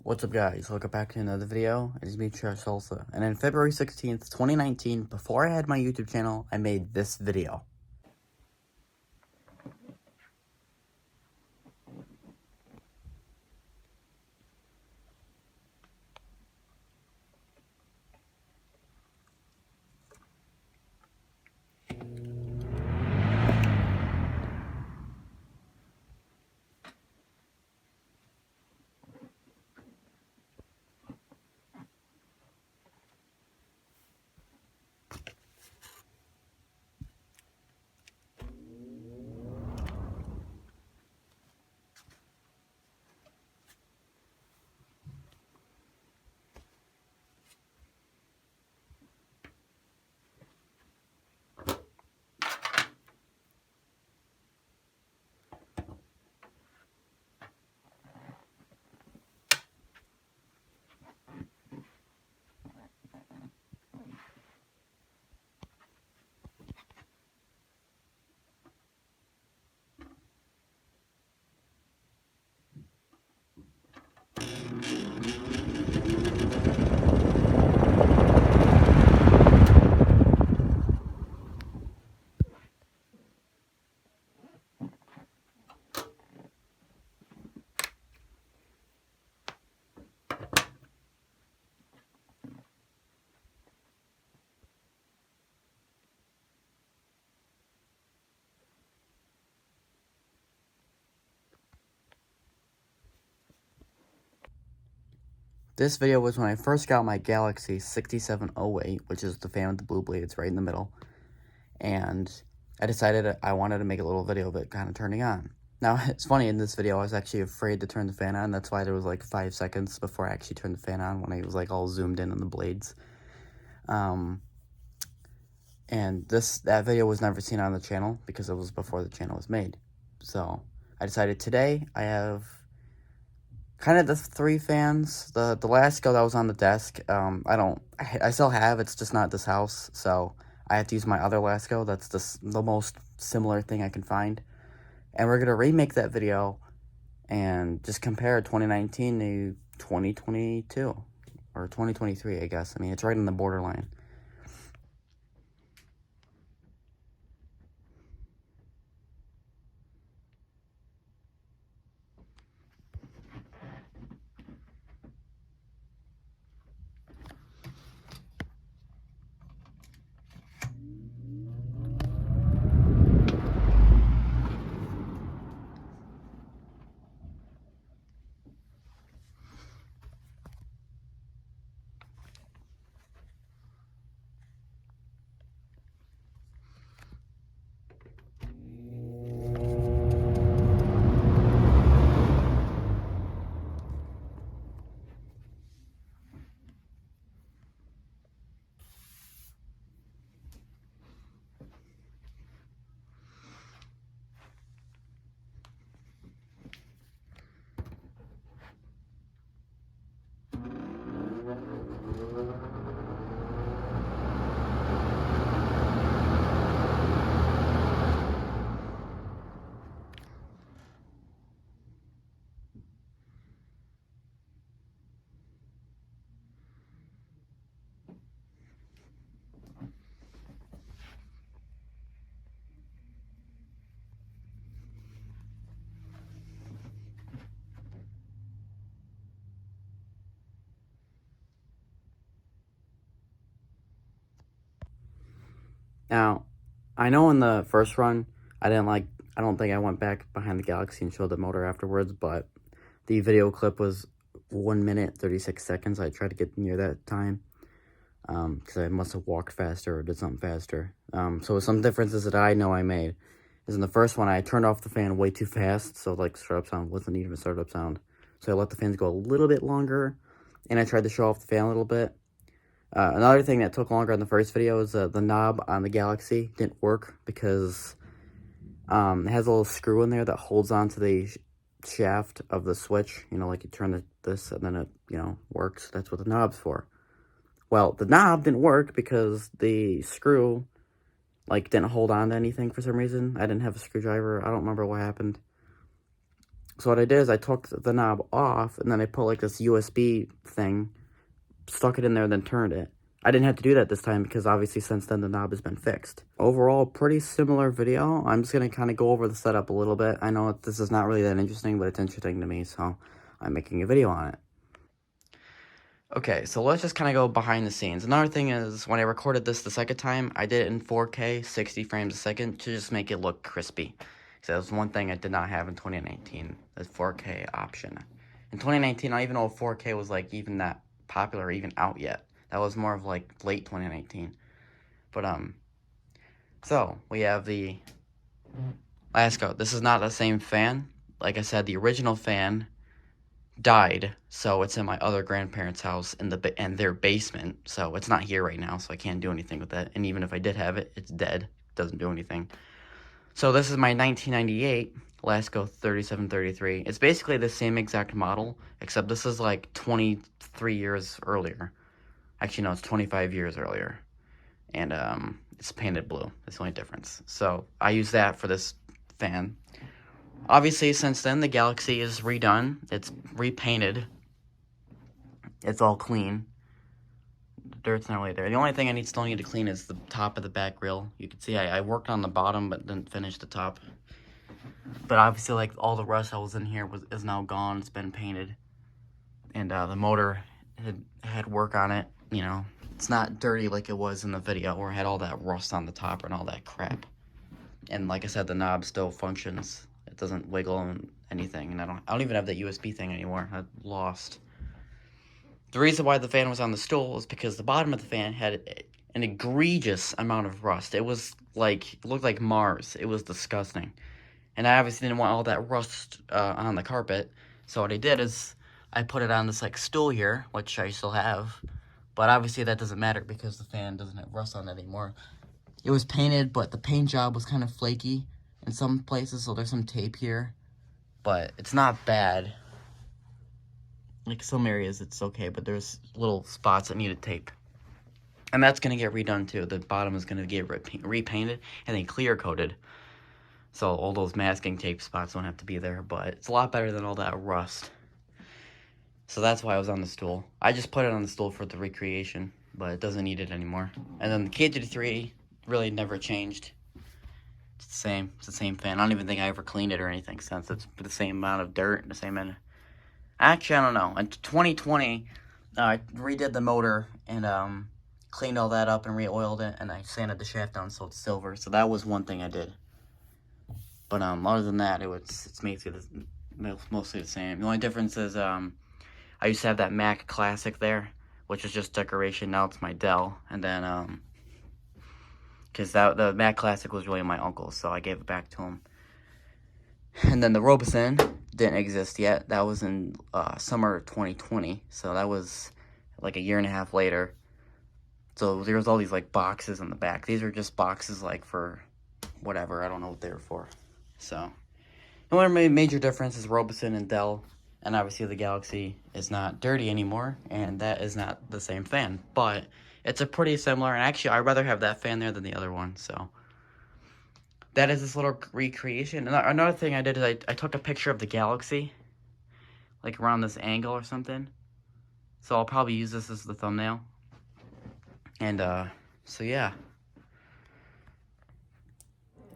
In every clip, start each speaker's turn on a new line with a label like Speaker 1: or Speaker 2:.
Speaker 1: What's up, guys? Welcome back to another video. It is me, Trash Salsa. And on February 16th, 2019, before I had my YouTube channel, I made this video. This video was when I first got my Galaxy 6708, which is the fan with the blue blades right in the middle. And I decided I wanted to make a little video of it kind of turning on. Now, it's funny, in this video, I was actually afraid to turn the fan on. That's why there was like 5 seconds before I actually turned the fan on when I was like all zoomed in on the blades. And that video was never seen on the channel because it was before the channel was made. So I decided today I have kind of the 3 fans. The Lasco that was on the desk, I still have, it's just not this house, so I have to use my other Lasco. That's the most similar thing I can find. And we're going to remake that video and just compare 2019 to 2022, or 2023, I guess. I mean, it's right on the borderline. Now, I know in the first run, I don't think I went back behind the Galaxy and showed the motor afterwards, but the video clip was 1 minute, 36 seconds. I tried to get near that time, because I must have walked faster or did something faster. So some differences that I know I made is in the first one, I turned off the fan way too fast, so like startup sound wasn't even a startup sound. So I let the fans go a little bit longer, and I tried to show off the fan a little bit. Another thing that took longer in the first video is the knob on the Galaxy didn't work because it has a little screw in there that holds onto the shaft of the switch. You know, like you turn this and then it, works. That's what the knob's for. Well, the knob didn't work because the screw, didn't hold on to anything for some reason. I didn't have a screwdriver. I don't remember what happened. So what I did is I took the knob off, and then I put like this USB thing, stuck it in there, and then turned it. I didn't have to do that this time because obviously since then the knob has been fixed. Overall, pretty similar video. I'm just going to kind of go over the setup a little bit. I know this is not really that interesting, but it's interesting to me, so I'm making a video on it. Okay, so let's just kind of go behind the scenes. Another thing is, when I recorded this the second time, I did it in 4K, 60 frames a second, to just make it look crispy. So that was one thing I did not have in 2019, the 4K option. In 2019, I don't even know if 4K was, like, even that popular or even out yet. That was more of, like, late 2019. But, so, we have the Lasko. This is not the same fan. Like I said, the original fan died, so it's in my other grandparents' house in their basement, so it's not here right now, so I can't do anything with that, and even if I did have it, it's dead. It doesn't do anything. So this is my 1998 Lasko 3733. It's basically the same exact model, except this is like 23 years earlier. Actually, no, it's 25 years earlier. And it's painted blue. That's the only difference. So I use that for this fan. Obviously, since then, the Galaxy is redone. It's repainted. It's all clean. The dirt's not really there. The only thing I still need to clean is the top of the back grill. You can see I worked on the bottom, but didn't finish the top. But obviously, like, all the rust that was in here is now gone. It's been painted. And the motor had work on it. You know, it's not dirty like it was in the video where it had all that rust on the top and all that crap. And like I said, the knob still functions. It doesn't wiggle and anything. And I don't even have that USB thing anymore. I lost. The reason why the fan was on the stool is because the bottom of the fan had an egregious amount of rust. It was like, it looked like Mars. It was disgusting. And I obviously didn't want all that rust on the carpet. So what I did is I put it on this like stool here, which I still have. But obviously that doesn't matter because the fan doesn't have rust on it anymore. It was painted, but the paint job was kind of flaky in some places, so there's some tape here. But it's not bad. Like, some areas it's okay, but there's little spots that needed tape. And that's going to get redone, too. The bottom is going to get repainted and then clear-coated. So all those masking tape spots don't have to be there, but it's a lot better than all that rust. So that's why I was on the stool. I just put it on the stool for the recreation, but it doesn't need it anymore. And then the KT3 really never changed. It's the same. It's the same fan. I don't even think I ever cleaned it or anything since. It's the same amount of dirt and the same amount. Actually, I don't know. In 2020, I redid the motor and cleaned all that up and re-oiled it, and I sanded the shaft down so it's silver. So that was one thing I did. But other than that, it's mostly the same. The only difference is I used to have that Mac Classic there, which is just decoration. Now it's my Dell, and then because the Mac Classic was really my uncle's, so I gave it back to him. And then the Robeson didn't exist yet. That was in summer 2020, so that was like a year and a half later. So there was all these like boxes in the back. These are just boxes like for whatever. I don't know what they were for. So the only major difference is Robeson and Dell, and obviously the Galaxy is not dirty anymore, and that is not the same fan. But it's a pretty similar, and actually I'd rather have that fan there than the other one. So that is this little recreation. And another thing I did is I took a picture of the Galaxy, like around this angle or something. So I'll probably use this as the thumbnail. And so yeah.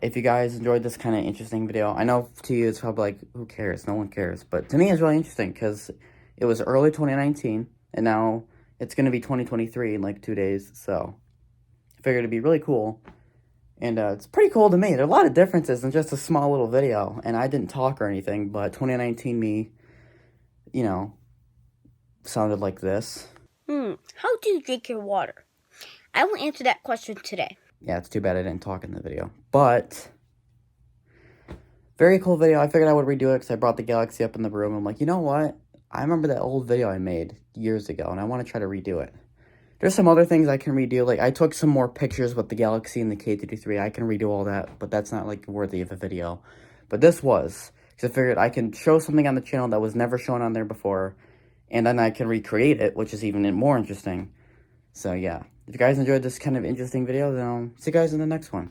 Speaker 1: If you guys enjoyed this kind of interesting video, I know to you it's probably like, who cares? No one cares. But to me it's really interesting because it was early 2019, and now it's going to be 2023 in like 2 days. So I figured it'd be really cool. And it's pretty cool to me. There are a lot of differences in just a small little video. And I didn't talk or anything, but 2019 me, you know, sounded like this.
Speaker 2: How do you drink your water? I will answer that question today.
Speaker 1: Yeah, it's too bad I didn't talk in the video. But very cool video. I figured I would redo it because I brought the Galaxy up in the room. I'm like, you know what? I remember that old video I made years ago, and I want to try to redo it. There's some other things I can redo. Like, I took some more pictures with the Galaxy and the KT3. I can redo all that, but that's not, like, worthy of a video. But this was, because I figured I can show something on the channel that was never shown on there before, and then I can recreate it, which is even more interesting. So, yeah. If you guys enjoyed this kind of interesting video, then I'll see you guys in the next one.